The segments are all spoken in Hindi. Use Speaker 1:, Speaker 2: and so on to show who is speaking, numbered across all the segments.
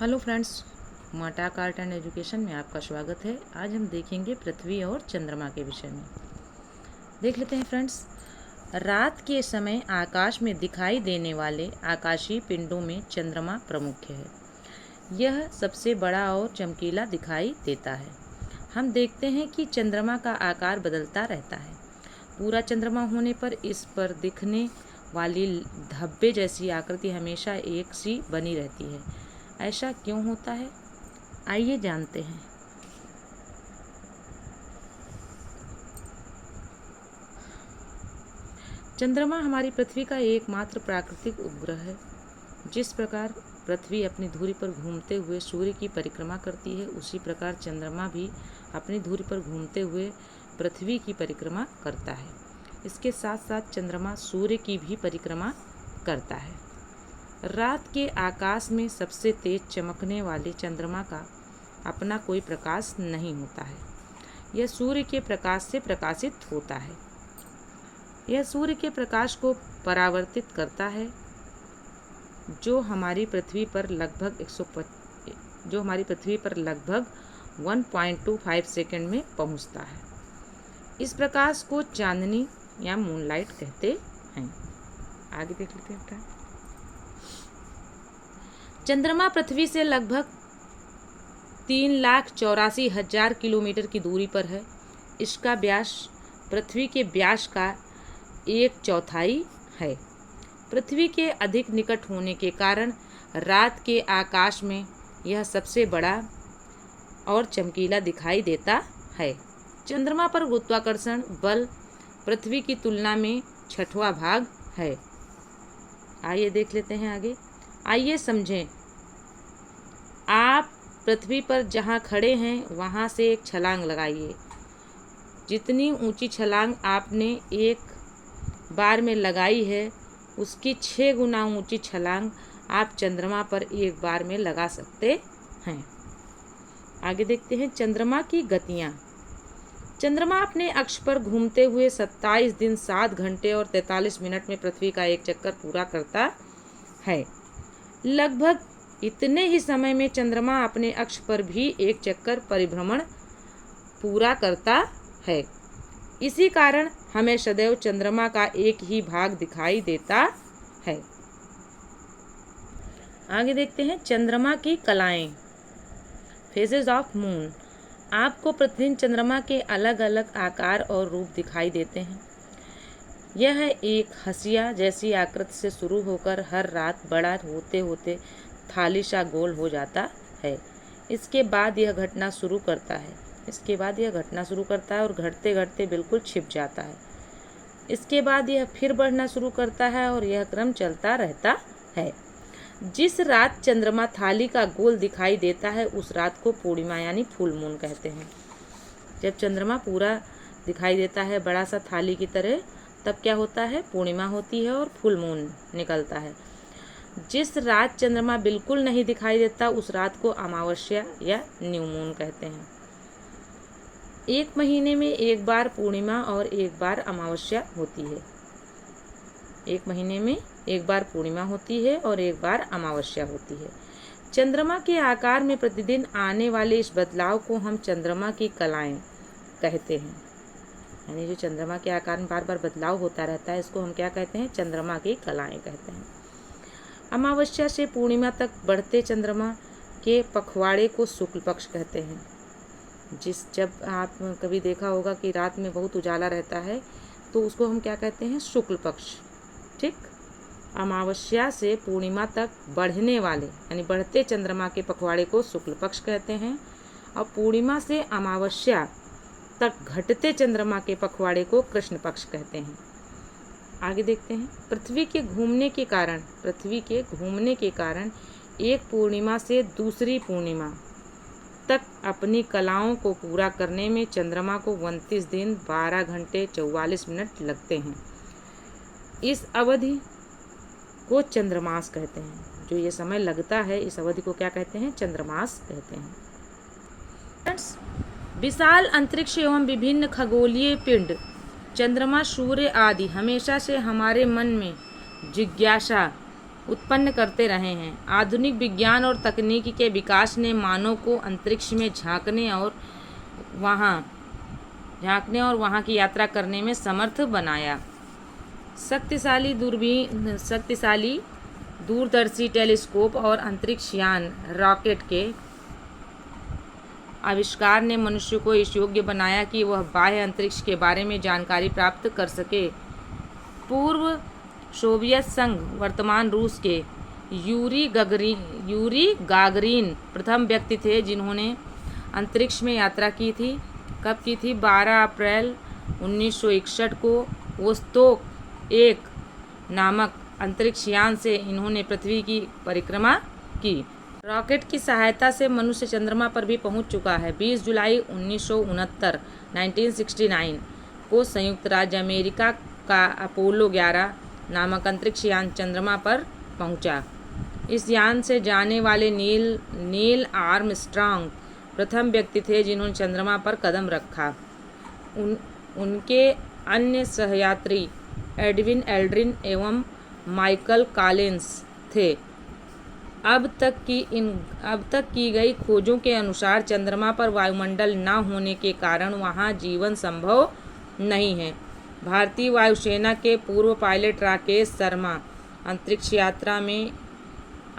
Speaker 1: हेलो फ्रेंड्स, माटाक आर्ट एंड एजुकेशन में आपका स्वागत है। आज हम देखेंगे पृथ्वी और चंद्रमा के विषय में। देख लेते हैं फ्रेंड्स। रात के समय आकाश में दिखाई देने वाले आकाशीय पिंडों में चंद्रमा प्रमुख है। यह सबसे बड़ा और चमकीला दिखाई देता है। हम देखते हैं कि चंद्रमा का आकार बदलता रहता है। पूरा चंद्रमा होने पर इस पर दिखने वाली धब्बे जैसी आकृति हमेशा एक सी बनी रहती है। ऐसा क्यों होता है, आइए जानते हैं। चंद्रमा हमारी पृथ्वी का एकमात्र प्राकृतिक उपग्रह है। जिस प्रकार पृथ्वी अपनी धुरी पर घूमते हुए सूर्य की परिक्रमा करती है, उसी प्रकार चंद्रमा भी अपनी धुरी पर घूमते हुए पृथ्वी की परिक्रमा करता है। इसके साथ साथ चंद्रमा सूर्य की भी परिक्रमा करता है। रात के आकाश में सबसे तेज चमकने वाले चंद्रमा का अपना कोई प्रकाश नहीं होता है। यह सूर्य के प्रकाश से प्रकाशित होता है। यह सूर्य के प्रकाश को परावर्तित करता है, जो हमारी पृथ्वी पर लगभग 1.25 सेकंड में पहुंचता है। इस प्रकाश को चांदनी या मूनलाइट कहते हैं। आगे देख लेते हैं। चंद्रमा पृथ्वी से लगभग 3,84,000 किलोमीटर की दूरी पर है। इसका व्यास पृथ्वी के व्यास का 1/4 है। पृथ्वी के अधिक निकट होने के कारण रात के आकाश में यह सबसे बड़ा और चमकीला दिखाई देता है। चंद्रमा पर गुरुत्वाकर्षण बल पृथ्वी की तुलना में 6वां भाग है। आइए देख लेते हैं आगे। आइए समझें। आप पृथ्वी पर जहाँ खड़े हैं वहाँ से एक छलांग लगाइए। जितनी ऊंची छलांग आपने एक बार में लगाई है, उसकी 6 गुना ऊंची छलांग आप चंद्रमा पर एक बार में लगा सकते हैं। आगे देखते हैं चंद्रमा की गतियाँ। चंद्रमा अपने अक्ष पर घूमते हुए 27 दिन 7 घंटे और 43 मिनट में पृथ्वी का एक चक्कर पूरा करता है। लगभग इतने ही समय में चंद्रमा अपने अक्ष पर भी एक चक्कर परिभ्रमण पूरा करता है। इसी कारण हमें सदैव चंद्रमा का एक ही भाग दिखाई देता है। आगे देखते हैं चंद्रमा की कलाएं, फेजेस ऑफ मून। आपको प्रतिदिन चंद्रमा के अलग अलग आकार और रूप दिखाई देते हैं। यह एक हंसिया जैसी आकृति से शुरू होकर हर रात बड़ा होते होते थाली सा गोल हो जाता है। इसके बाद यह घटना शुरू करता है और घटते घटते बिल्कुल छिप जाता है। इसके बाद यह फिर बढ़ना शुरू करता है और यह क्रम चलता रहता है। जिस रात चंद्रमा थाली का गोल दिखाई देता है, उस रात को पूर्णिमा यानी फुल मून कहते हैं। जब चंद्रमा पूरा दिखाई देता है बड़ा सा थाली की तरह, तब क्या होता है, पूर्णिमा होती है और फुल मून निकलता है। जिस रात चंद्रमा बिल्कुल नहीं दिखाई देता, उस रात को अमावस्या या न्यू मून कहते हैं। एक महीने में एक बार पूर्णिमा और एक बार अमावस्या होती है। एक महीने में एक बार पूर्णिमा होती है और एक बार अमावस्या होती है। चंद्रमा के आकार में प्रतिदिन आने वाले इस बदलाव को हम चंद्रमा की कलाएं कहते हैं। यानी जो चंद्रमा के आकार में बार बार बदलाव होता रहता है, इसको हम क्या कहते हैं, चंद्रमा की कलाएं कहते हैं। अमावस्या से पूर्णिमा तक बढ़ते चंद्रमा के पखवाड़े को शुक्ल पक्ष कहते हैं। जब आप कभी देखा होगा कि रात में बहुत उजाला रहता है, तो उसको हम क्या कहते हैं, शुक्ल पक्ष। ठीक। अमावस्या से पूर्णिमा तक बढ़ने वाले यानी बढ़ते चंद्रमा के पखवाड़े को शुक्ल पक्ष कहते हैं, और पूर्णिमा से अमावस्या तक घटते चंद्रमा के पखवाड़े को कृष्ण पक्ष कहते हैं। आगे देखते हैं। पृथ्वी के घूमने के कारण एक पूर्णिमा से दूसरी पूर्णिमा तक अपनी कलाओं को पूरा करने में चंद्रमा को 29 दिन 12 घंटे 44 मिनट लगते हैं। इस अवधि को चंद्रमास कहते हैं। जो ये समय लगता है, इस अवधि को क्या कहते हैं, चंद्रमास कहते हैं। विशाल अंतरिक्ष एवं विभिन्न खगोलीय पिंड, चंद्रमा, सूर्य आदि हमेशा से हमारे मन में जिज्ञासा उत्पन्न करते रहे हैं। आधुनिक विज्ञान और तकनीकी के विकास ने मानव को अंतरिक्ष में झांकने और वहाँ की यात्रा करने में समर्थ बनाया। शक्तिशाली दूरदर्शी टेलीस्कोप और अंतरिक्ष यान रॉकेट के आविष्कार ने मनुष्य को इस योग्य बनाया कि वह बाह्य अंतरिक्ष के बारे में जानकारी प्राप्त कर सके। पूर्व सोवियत संघ वर्तमान रूस के यूरी गागरिन प्रथम व्यक्ति थे जिन्होंने अंतरिक्ष में यात्रा की थी। कब की थी? 12 अप्रैल 1961 को वोस्तोक 1 नामक अंतरिक्ष यान से इन्होंने पृथ्वी की परिक्रमा की। रॉकेट की सहायता से मनुष्य चंद्रमा पर भी पहुंच चुका है। 20 जुलाई 1969 को संयुक्त राज्य अमेरिका का अपोलो 11 नामक अंतरिक्ष यान चंद्रमा पर पहुंचा। इस यान से जाने वाले नील आर्मस्ट्रांग प्रथम व्यक्ति थे जिन्होंने चंद्रमा पर कदम रखा। उनके अन्य सहयात्री एडविन एल्ड्रिन एवं माइकल कॉलिंस थे। अब तक की गई खोजों के अनुसार चंद्रमा पर वायुमंडल न होने के कारण वहां जीवन संभव नहीं है। भारतीय वायुसेना के पूर्व पायलट राकेश शर्मा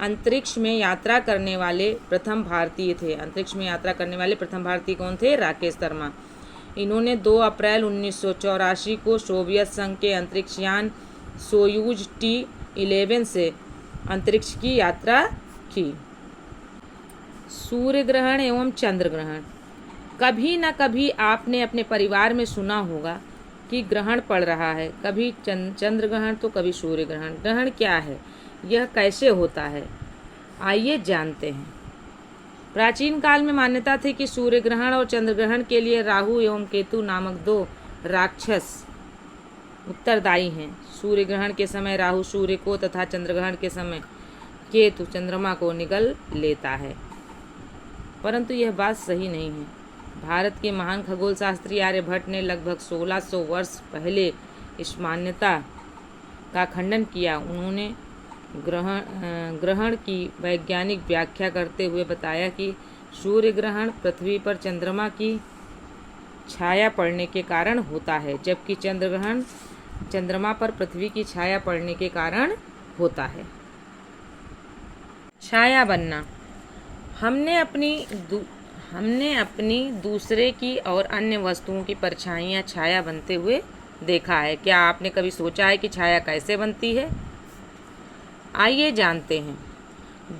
Speaker 1: अंतरिक्ष में यात्रा करने वाले प्रथम भारतीय थे। अंतरिक्ष में यात्रा करने वाले प्रथम भारतीय कौन थे? राकेश शर्मा। इन्होंने 2 अप्रैल 1984 को सोवियत संघ के अंतरिक्ष यान सोयूज T-11 से अंतरिक्ष की यात्रा की। सूर्य ग्रहण एवं चंद्र ग्रहण। कभी न कभी आपने अपने परिवार में सुना होगा कि ग्रहण पड़ रहा है, कभी चंद्र ग्रहण तो कभी सूर्य ग्रहण। ग्रहण क्या है, यह कैसे होता है, आइए जानते हैं। प्राचीन काल में मान्यता थी कि सूर्य ग्रहण और चंद्र ग्रहण के लिए राहु एवं केतु नामक 2 राक्षस उत्तरदायी हैं। सूर्य ग्रहण के समय राहु सूर्य को तथा चंद्र ग्रहण के समय केतु चंद्रमा को निगल लेता है, परंतु यह बात सही नहीं है। भारत के महान खगोल शास्त्री आर्यभट्ट ने लगभग 1600 वर्ष पहले इस मान्यता का खंडन किया। उन्होंने ग्रहण की वैज्ञानिक व्याख्या करते हुए बताया कि सूर्य ग्रहण पृथ्वी पर चंद्रमा की छाया पड़ने के कारण होता है, जबकि चंद्र ग्रहण चंद्रमा पर पृथ्वी की छाया पड़ने के कारण होता है। छाया बनना। हमने अपनी दूसरे की और अन्य वस्तुओं की परछाइयाँ छाया बनते हुए देखा है। क्या आपने कभी सोचा है कि छाया कैसे बनती है? आइए जानते हैं।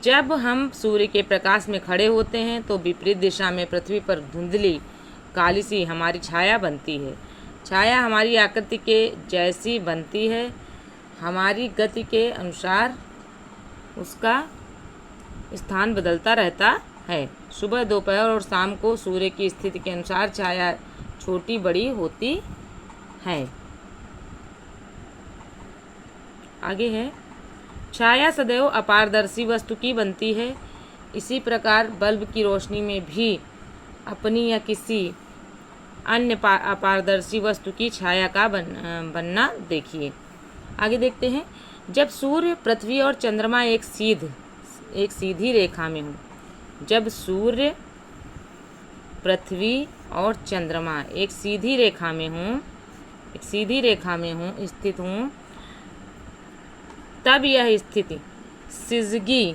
Speaker 1: जब हम सूर्य के प्रकाश में खड़े होते हैं तो विपरीत दिशा में पृथ्वी पर धुंधली काली सी हमारी छाया बनती है। छाया हमारी आकृति के जैसी बनती है, हमारी गति के अनुसार उसका स्थान बदलता रहता है। सुबह, दोपहर और शाम को सूर्य की स्थिति के अनुसार छाया छोटी बड़ी होती है। आगे है, छाया सदैव अपारदर्शी वस्तु की बनती है। इसी प्रकार बल्ब की रोशनी में भी अपनी या किसी अन्य अपारदर्शी वस्तु की छाया का बनना देखिए। आगे देखते हैं। जब सूर्य, पृथ्वी और चंद्रमा एक सीधी रेखा में हो, जब सूर्य, पृथ्वी और चंद्रमा एक सीधी रेखा में हो स्थित हों, तब यह स्थिति सिजगी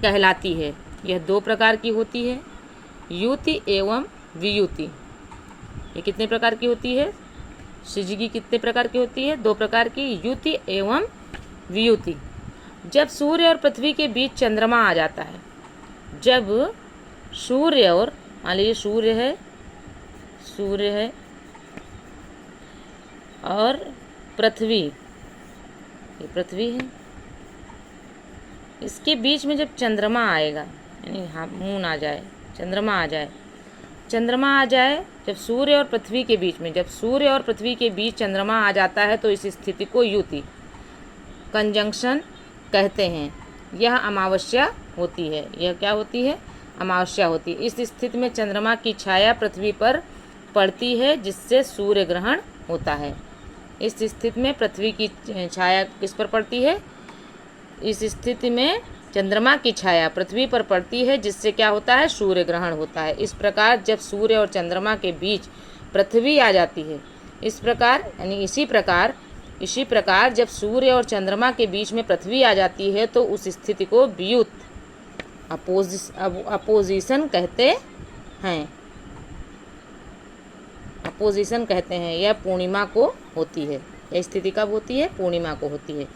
Speaker 1: कहलाती है। यह 2 प्रकार की होती है, युति एवं वियुति। ये कितने प्रकार की होती है? सिजगी कितने प्रकार की होती है? 2 प्रकार की, युति एवं वियुति। जब सूर्य और पृथ्वी के बीच चंद्रमा आ जाता है, जब सूर्य और, मान लीजिए सूर्य है और पृथ्वी, ये पृथ्वी है, इसके बीच में जब चंद्रमा आएगा, यानी मून आ जाए, चंद्रमा आ जाए, जब सूर्य और पृथ्वी के बीच में, जब सूर्य और पृथ्वी के बीच चंद्रमा आ जाता है तो इस स्थिति को युति, कंजंक्शन कहते हैं। यह अमावस्या होती है। यह क्या होती है? अमावस्या होती है। इस स्थिति में चंद्रमा की छाया पृथ्वी पर पड़ती है, जिससे सूर्य ग्रहण होता है। इस स्थिति में पृथ्वी की छाया किस पर पड़ती है? इस स्थिति में चंद्रमा की छाया पृथ्वी पर पड़ती है, जिससे क्या होता है, सूर्य ग्रहण होता है। इस प्रकार जब सूर्य और चंद्रमा के बीच पृथ्वी आ जाती है, इस प्रकार यानी इसी प्रकार जब सूर्य और चंद्रमा के बीच में पृथ्वी आ जाती है तो उस स्थिति को व्युत अपोजिशन कहते हैं। अपोजिशन कहते हैं। यह पूर्णिमा को होती है। यह स्थिति कब होती है, पूर्णिमा को होती है।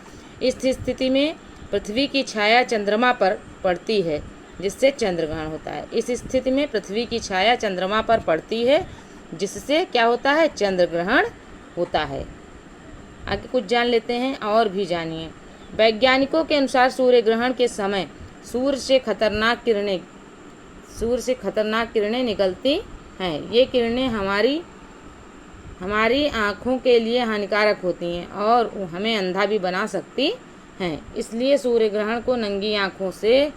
Speaker 1: इस स्थिति में पृथ्वी की छाया चंद्रमा पर पड़ती है, जिससे चंद्र ग्रहण होता है। इस स्थिति में पृथ्वी की छाया चंद्रमा पर पड़ती है, जिससे क्या होता है, चंद्र ग्रहण होता है। आगे कुछ जान लेते हैं और भी जानिए। वैज्ञानिकों के अनुसार सूर्य ग्रहण के समय सूर्य से खतरनाक किरणें निकलती हैं। ये किरणें हमारी आँखों के लिए हानिकारक होती हैं और हमें अंधा भी बना सकती हैं। इसलिए सूर्य ग्रहण को नंगी आँखों से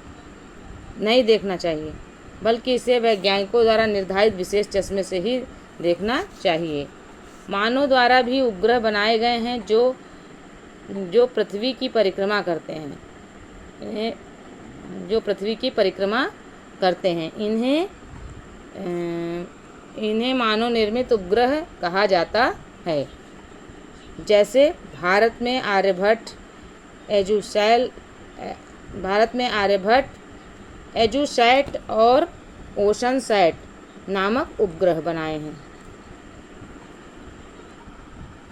Speaker 1: नहीं देखना चाहिए, बल्कि इसे वैज्ञानिकों द्वारा निर्धारित विशेष चश्मे से ही देखना चाहिए। मानव द्वारा भी उपग्रह बनाए गए हैं जो पृथ्वी की परिक्रमा करते हैं। इन्हें मानव निर्मित उपग्रह कहा जाता है। जैसे भारत में आर्यभट्ट एजुसैट और ओशनसैट नामक उपग्रह बनाए हैं।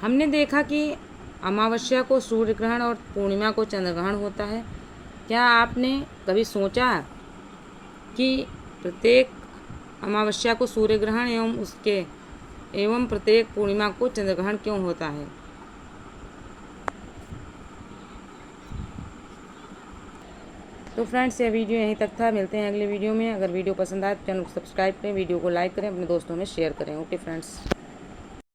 Speaker 1: हमने देखा कि अमावस्या को सूर्य ग्रहण और पूर्णिमा को चंद्र ग्रहण होता है। क्या आपने कभी सोचा कि प्रत्येक अमावस्या को सूर्य ग्रहण एवं प्रत्येक पूर्णिमा को चंद्र ग्रहण क्यों होता है? तो फ्रेंड्स, यह वीडियो यहीं तक था। मिलते हैं अगले वीडियो में। अगर वीडियो पसंद आए तो चैनल को सब्सक्राइब करें, वीडियो को लाइक करें, अपने दोस्तों में शेयर करें। Okay friends.